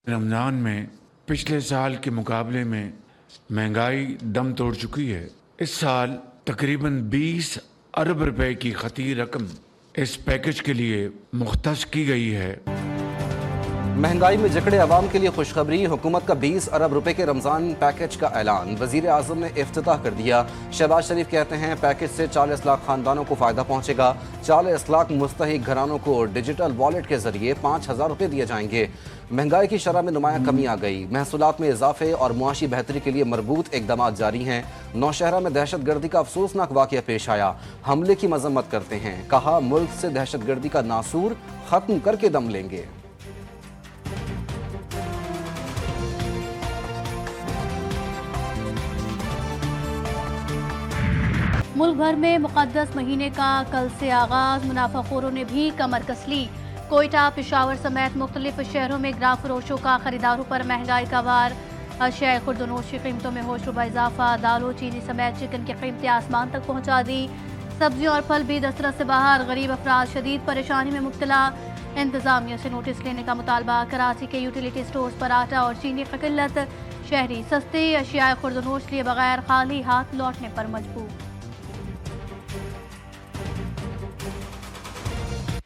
रमज़ान में पिछले साल के मुकाबले में महंगाई दम तोड़ चुकी है। इस साल तकरीबन 20 अरब रुपए की खती रकम इस पैकेज के लिए मुख्तस की गई है। महंगाई में जकड़े अवाम के लिए खुशखबरी। हुकूमत का 20 अरब रुपए के रमजान पैकेज का ऐलान वजीर आजम ने इफ्तिताह कर दिया। शहबाज शरीफ कहते हैं पैकेज से 40 लाख खानदानों को फायदा पहुंचेगा। 40 लाख मुस्तहिक घरानों को डिजिटल वॉलेट के जरिए 5,000 रुपए दिए जाएंगे। महंगाई की शरह में नुमाया कमी आ गई। महसूलात में इजाफे और मुआशी बेहतरी के लिए मरबूत इकदाम जारी हैं। नौशहरा में दहशत गर्दी का अफसोसनाक वाक़या पेश आया। हमले की मजम्मत करते हैं, कहा मुल्क से दहशत गर्दी का नासूर खत्म करके दम लेंगे। मुल्क भर में मुक़द्दस महीने का कल से आगाज। मुनाफाखोरों ने भी कमर कस ली। कोयटा, पेशावर समेत मुख्तलिफ शहरों में ग्राम फरोशों का खरीदारों पर महंगाई का वार। अशिया खुर्दनोश की कीमतों में होशरुबा इजाफा। दालों, चीनी समेत चिकन की कीमतें आसमान तक पहुँचा दी। सब्जियाँ और फल भी दस्तरस से बाहर। गरीब अफराद शदीद परेशानी में मुब्तला। इंतजामिया से नोटिस लेने का मुतालबा। कराची के यूटिलिटी स्टोर्स पर आटा और चीनी की किल्लत। शहरी सस्ते अशिया खुर्दनोश लिए बगैर खाली हाथ लौटने पर मजबूर।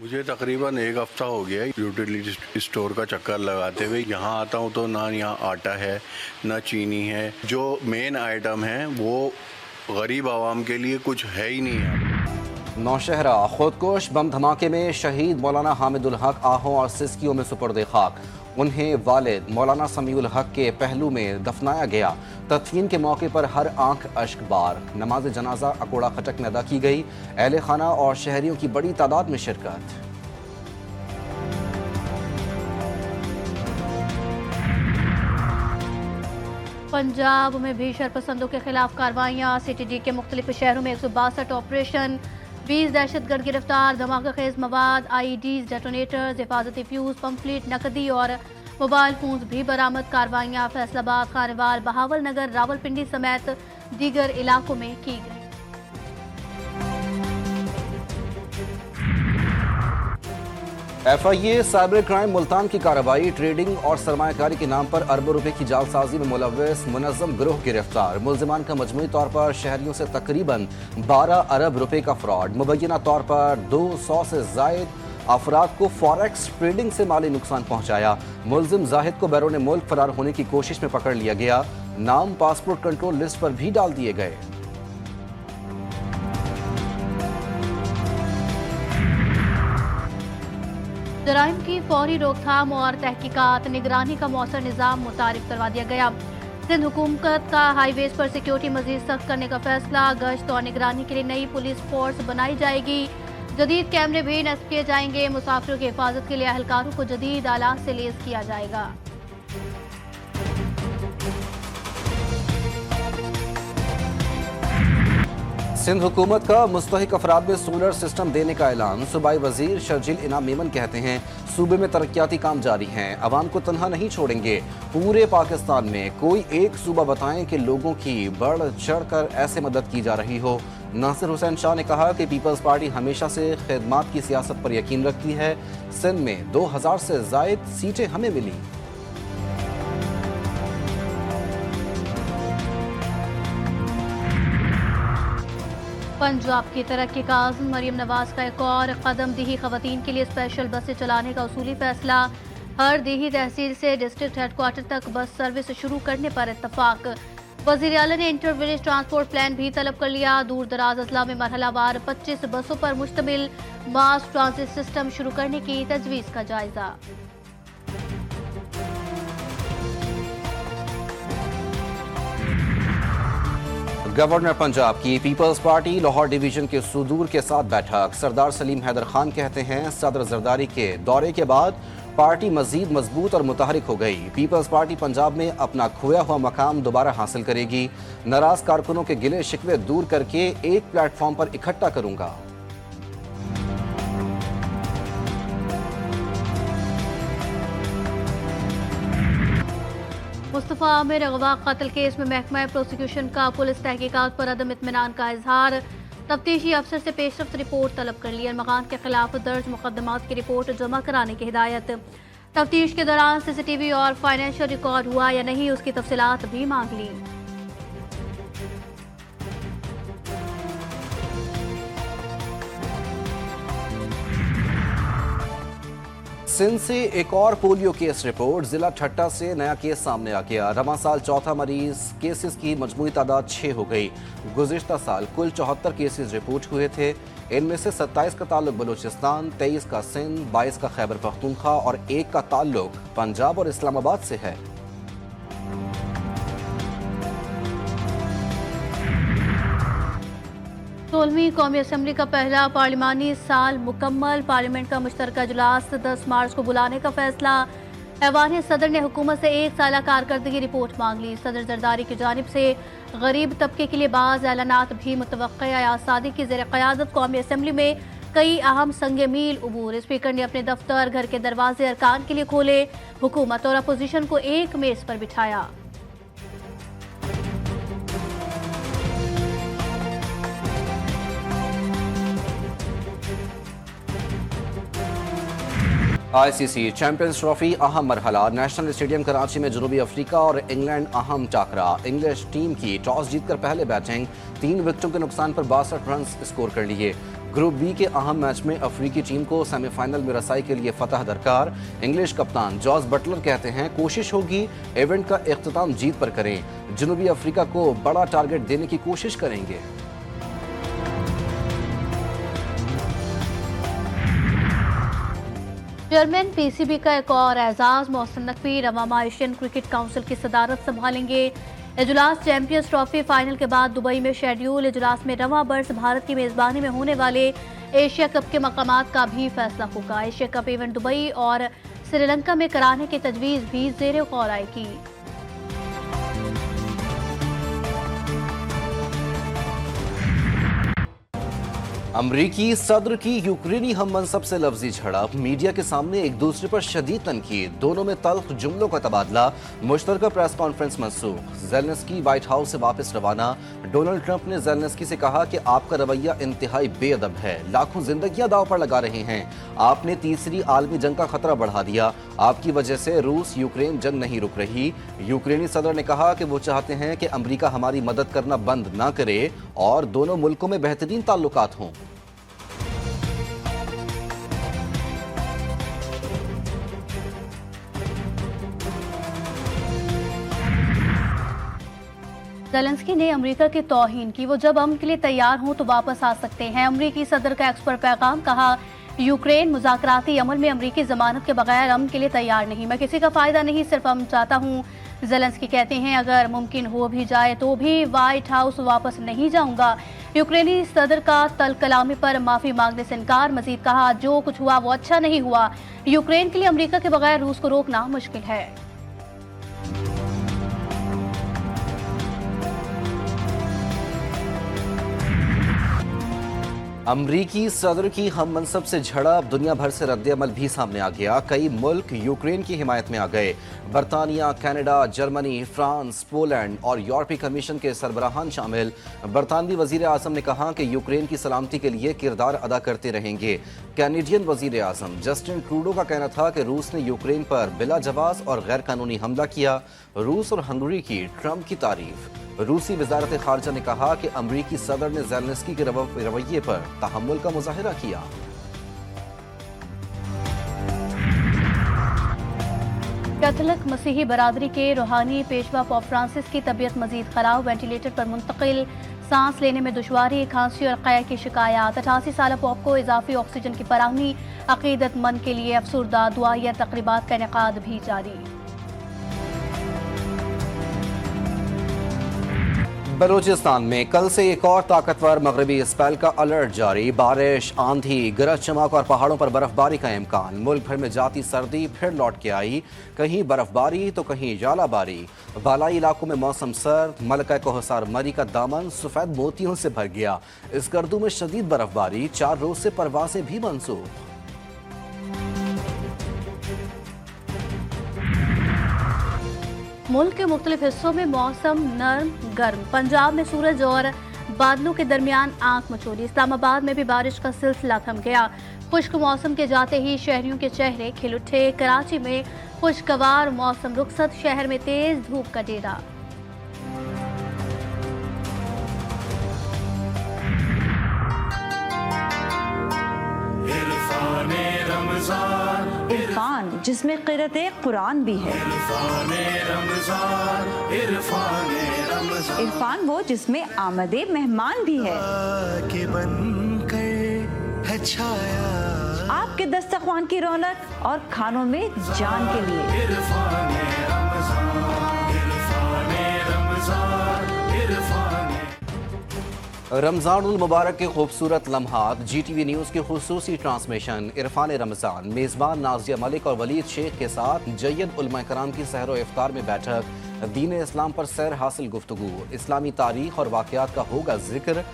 मुझे तकरीबन एक हफ्ता हो गया यूटिलिटी स्टोर का चक्कर लगाते हुए। यहाँ आता हूँ तो ना यहाँ आटा है ना चीनी है। जो मेन आइटम है वो गरीब आवाम के लिए कुछ है ही नहीं है। नौशहरा, खुदकुश बम धमाके में शहीद मौलाना हामिदुल हक आहों और सिस्कियों में सुपुर्द खाक। उन्हें वालिद मौलाना समीउल हक के पहलू में दफनाया गया। तदफीन के मौके पर हर आंख अश्क बार। नमाज जनाजा अकोड़ा खटक में अदा की गई। अहले खाना और शहरियों की बड़ी तादाद में शिरकत। पंजाब में भी शरपसंदों के खिलाफ कार्रवाइयाँ। CTD के मुख्तलिफ शहरों में 162 ऑपरेशन। 20 दहशतगर्द गिरफ्तार। धमाका खेज मवाद, IEDs, डेटोनेटर्स, हिफाजती फ्यूज, पम्फलेट, नकदी और मोबाइल फोन्स भी बरामद। कार्रवाइयाँ फैसलाबाद, खानेवाल, बहावल नगर, रावलपिंडी समेत दीगर इलाकों में की गई। FIA साइबर क्राइम मुल्तान की कार्रवाई। ट्रेडिंग और सरमायाकारी के नाम पर अरबों रुपए की जालसाजी में मुलव्वस मुनज़्ज़म गिरोह गिरफ्तार। मुल्ज़िमान का मजमूई तौर पर शहरियों से तकरीबन 12 अरब रुपए का फ्रॉड। मुबैना तौर पर 200 से जायद अफराद को फॉरेक्स ट्रेडिंग से माली नुकसान पहुंचाया। मुल्जिम जाहिद को बैरून मुल्क फरार होने की कोशिश में पकड़ लिया गया। नाम पासपोर्ट कंट्रोल लिस्ट पर भी डाल दिए गए। जराइम की फौरी रोकथाम और तहकीकात निगरानी का मौसर निज़ाम मुतारिफ करवा दिया गया। सिंध हुकूमत का हाईवेज पर सिक्योरिटी मजीद सख्त करने का फैसला। गश्त और निगरानी के लिए नई पुलिस फोर्स बनाई जाएगी। जदीद कैमरे भी नस्ब किए जाएंगे। मुसाफिरों की हिफाजत के लिए अहलकारों को जदीद आलात से लेस किया जाएगा। सिंध हुकूमत का मुस्तहिक अफराद में सोलर सिस्टम देने का ऐलान। सूबाई वजीर शर्जिल इनाम मेमन कहते हैं सूबे में तरक्याती काम जारी हैं, अवाम को तन्हा नहीं छोड़ेंगे। पूरे पाकिस्तान में कोई एक सूबा बताएं कि लोगों की बढ़ चढ़ कर ऐसे मदद की जा रही हो। नासिर हुसैन शाह ने कहा कि पीपल्स पार्टी हमेशा से खिदमात की सियासत पर यकीन रखती है। सिंध में 2000 से जायद सीटें हमें मिली। पंजाब की तरक्की का आज़म मरीम नवाज का एक और कदम। दीही खवातीन के लिए स्पेशल बसें चलाने का उसूली फैसला। हर दीही तहसील से डिस्ट्रिक्ट हेडक्वार्टर तक बस सर्विस शुरू करने पर इत्तफाक। वज़ीर आला ने इंटर विलेज ट्रांसपोर्ट प्लान भी तलब कर लिया। दूर दराज अजला में मरहलावार 25 बसों पर मुश्तमिल मास ट्रांसिट सिस्टम शुरू करने की तजवीज़ का जायजा। गवर्नर पंजाब की पीपल्स पार्टी लाहौर डिवीजन के सुदूर के साथ बैठक। सरदार सलीम हैदर खान कहते हैं सदर जरदारी के दौरे के बाद पार्टी मजीद मजबूत और मुतहरिक हो गई। पीपल्स पार्टी पंजाब में अपना खोया हुआ मकाम दोबारा हासिल करेगी। नाराज कारकुनों के गिले शिकवे दूर करके एक प्लेटफॉर्म पर इकट्ठा करूंगा। मुस्तफ़ा आमिर अगवा कत्ल केस में महकमा प्रोसिक्यूशन का पुलिस तहकीकात पर अदम इत्मीनान का इजहार। तफ्तीशी अफसर से पेशरफ्त रिपोर्ट तलब कर ली। अरमगान के खिलाफ दर्ज मुकदमात की रिपोर्ट जमा कराने की हिदायत। तफ्तीश के दौरान सीसीटीवी और फाइनेंशियल रिकॉर्ड हुआ या नहीं, उसकी तफसीलात भी मांग ली। सिंध से एक और पोलियो केस रिपोर्ट। जिला ठट्टा से नया केस सामने आ गया। रवां साल चौथा मरीज। केसेस की मजमूई तादाद 6 हो गई। गुज़िश्ता साल कुल 74 केसेस रिपोर्ट हुए थे। इनमें से 27 का ताल्लुक बलूचिस्तान, 23 का सिंध, 22 का खैबर पख्तूनख्वा और 1 का ताल्लुक पंजाब और इस्लामाबाद से है। सोलहवीं कौमी असम्बली का पहला पार्लिमानी साल मुकम्मल। पार्लियामेंट का मुश्तरका इजलास 10 मार्च को बुलाने का फैसला। ऐवान सदर ने हुकूमत से 1 साल कारकर्दगी रिपोर्ट मांग ली। सदर जरदारी की जानिब से गरीब तबके के लिए बाज़ ऐलानात भी मुतवक्किआ। अयाज सादिक की ज़ेर क़यादत कौमी असम्बली में कई अहम संग मील उबूर। स्पीकर ने अपने दफ्तर, घर के दरवाजे अरकान के लिए खोले। हुकूमत और अपोजिशन को एक मेज़ पर बिठाया। ICC चैंपियंस ट्रॉफी अहम मरहला। नेशनल स्टेडियम कराची में जनूबी अफ्रीका और इंग्लैंड अहम टाकरा। इंग्लिश टीम की टॉस जीतकर पहले बैटिंग। 3 विकेटों के नुकसान पर 62 रन स्कोर कर लिए। ग्रुप बी के अहम मैच में अफ्रीकी टीम को सेमीफाइनल में रसाई के लिए फतह दरकार। इंग्लिश कप्तान जॉस बटलर कहते हैं कोशिश होगी इवेंट का इख्तिताम जीत पर करें। जनूबी अफ्रीका को बड़ा टारगेट देने की कोशिश करेंगे। चेयरमैन PCB का एक और एजाज। मोहसिन नकवी रवां एशियन क्रिकेट काउंसिल की सदारत संभालेंगे। इजलास चैंपियंस ट्रॉफी फाइनल के बाद दुबई में शेड्यूल। इजलास में रवां बर्स भारत की मेजबानी में होने वाले एशिया कप के मकामात का भी फैसला होगा। एशिया कप इवेंट दुबई और श्रीलंका में कराने की तजवीज़ भी ज़ेर गौर आएगी। अमरीकी सदर की यूक्रेनी हम मनसब से लफ्जी झड़प। मीडिया के सामने एक दूसरे पर शदीद तनकीद। दोनों में तल्ख जुमलों का तबादला। मुश्तरका प्रेस कॉन्फ्रेंस मनसूख। ज़ेलेंस्की व्हाइट हाउस से वापस रवाना। डोनाल्ड ट्रंप ने ज़ेलेंस्की से कहा कि आपका रवैया इंतहाई बेअदब है। लाखों जिंदगियां दांव पर लगा रहे हैं। आपने तीसरी आलमी जंग का खतरा बढ़ा दिया। आपकी वजह से रूस यूक्रेन जंग नहीं रुक रही। यूक्रेनी सदर ने कहा कि वो चाहते हैं कि अमरीका हमारी मदद करना बंद ना करे और दोनों मुल्कों में बेहतरीन ताल्लुकात हों। ज़ेलेंस्की ने अमेरिका की तौहीन की। वो जब अमन के लिए तैयार हों तो वापस आ सकते हैं। अमरीकी सदर का एक्स पर पैगाम। कहा यूक्रेन मुज़ाकराती अमल में अमरीकी जमानत के बगैर अमन के लिए तैयार नहीं। मैं किसी का फ़ायदा नहीं, सिर्फ अमन चाहता हूँ। ज़ेलेंस्की कहते हैं अगर मुमकिन हो भी जाए तो भी व्हाइट हाउस वापस नहीं जाऊंगा। यूक्रेनी सदर का तल कलामी पर माफ़ी मांगने से इनकार। मजीद कहा जो कुछ हुआ वो अच्छा नहीं हुआ। यूक्रेन के लिए अमरीका के बगैर रूस को रोकना मुश्किल है। अमरीकी सदर की हम मनसब से झड़प। दुनिया भर से रद्द-ए-अमल भी सामने आ गया। कई मुल्क यूक्रेन की हिमायत में आ गए। बरतानिया, कनाडा, जर्मनी, फ्रांस, पोलैंड और यूरोपीय कमीशन के सरबराहान शामिल। बरतानवी वजीर आज़म ने कहा कि यूक्रेन की सलामती के लिए किरदार अदा करते रहेंगे। कैनेडियन वजीर आज़म जस्टिन ट्रूडो का कहना था कि रूस ने यूक्रेन पर बिला जवाब और गैर कानूनी हमला किया। रूस और हंगरी की ट्रंप की तारीफ। रूसी वजारत खारजा ने कहा कि अमरीकी सदर ने ज़ेलेंस्की के रवैये पर तहम्मुल का मुजाहिरा किया। कैथोलिक मसीही बरादरी के रूहानी पेशवा पोप फ्रांसिस की तबीयत मजीद खराब। वेंटिलेटर पर मुंतकिल। सांस लेने में दुश्वारी, खांसी और कै की शिकायत। 88 साल पोप को इजाफी ऑक्सीजन की फराहमी। अकीदतमंद के लिए अफसुरदा दुआया तकरीबात का इनेकाद भी जारी। बलूचिस्तान में कल से एक और ताकतवर मगरबी स्पेल का अलर्ट जारी। बारिश, आंधी, गरज चमक और पहाड़ों पर बर्फबारी का इम्कान। मुल्क भर में जाती सर्दी फिर लौट के आई। कहीं बर्फबारी तो कहीं जालाबारी। बालाई इलाकों में मौसम सर्द। मलका कोहसार मरी का दामन सफेद मोतियों से भर गया। इस गर्दू में शदीद बर्फबारी। 4 रोज से परवाजें भी मनसूख। मुल्क के मुख्तलिफ हिस्सों में मौसम नर्म गर्म। पंजाब में सूरज और बादलों के दरमियान आंख मचोली। इस्लामाबाद में भी बारिश का सिलसिला थम गया। खुश्क मौसम के जाते ही शहरियों के चेहरे खिल उठे। कराची में खुशगवार मौसम रुखसत, शहर में तेज धूप का डेरा। इरफान जिसमें क़िरअत-ए कुरान भी है। इरफान वो जिसमें आमदे मेहमान भी है। आपके दस्तरख्वान की रौनक और खानों में जान के लिए। रमज़ानुल मुबारक के खूबसूरत लम्हात, GTV न्यूज़ की खुसूसी ट्रांसमिशन। इरफान रमज़ान मेज़बान नाज़िया मलिक और वलीद शेख के साथ जय्यद उलमा कराम की सहर इफ्तार में बैठक। दीन इस्लाम पर सैर हासिल गुफ्तगू, इस्लामी तारीख और वाक़यात का होगा जिक्र।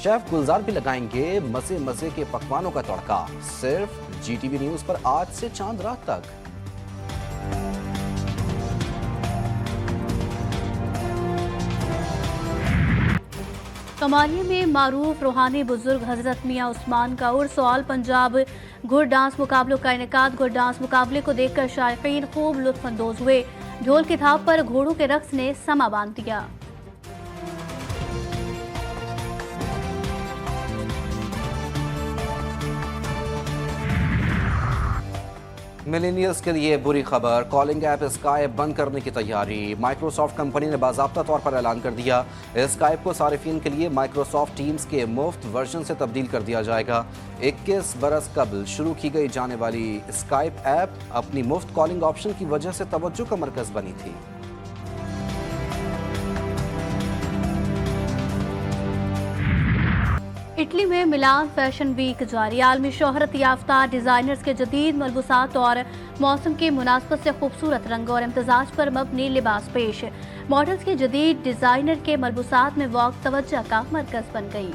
शेफ गुलजार भी लगाएंगे मज़े मज़े के पकवानों का तड़का। सिर्फ GTV न्यूज़ पर आज से चांद रात तक। कमालिया में मारूफ रूहानी बुजुर्ग हजरत मियाँ उस्मान का उर्स ऑल पंजाब घुड़ डांस मुकाबलों का इनेकाद। घुड़ डांस मुकाबले को देखकर शायकीन खूब लुत्फ अंदोज हुए। ढोल की थाप पर घोड़ों के रक्स ने समा बांध दिया। मिलेनियल्स के लिए बुरी खबर, कॉलिंग ऐप स्काइप बंद करने की तैयारी। माइक्रोसॉफ्ट कंपनी ने बाज़ाब्ता तौर पर ऐलान कर दिया, स्काइप को सारिफिन के लिए माइक्रोसॉफ्ट टीम्स के मुफ्त वर्जन से तब्दील कर दिया जाएगा। 21 बरस कबल शुरू की गई जाने वाली स्काइप ऐप अपनी मुफ्त कॉलिंग ऑप्शन की वजह से तवज्जो का मरकज़ बनी थी। इटली में मिलान फैशन वीक जारी। आलमी शोहरत याफ्ता डिज़ाइनर्स के जदीद मलबूसात और मौसम की मुनासबत से खूबसूरत रंग और इम्तजाज पर मबनी लिबास पेश। मॉडल्स के जदीद डिज़ाइनर के मलबूसात में वॉक तवज्जो का मरकज़ बन गई।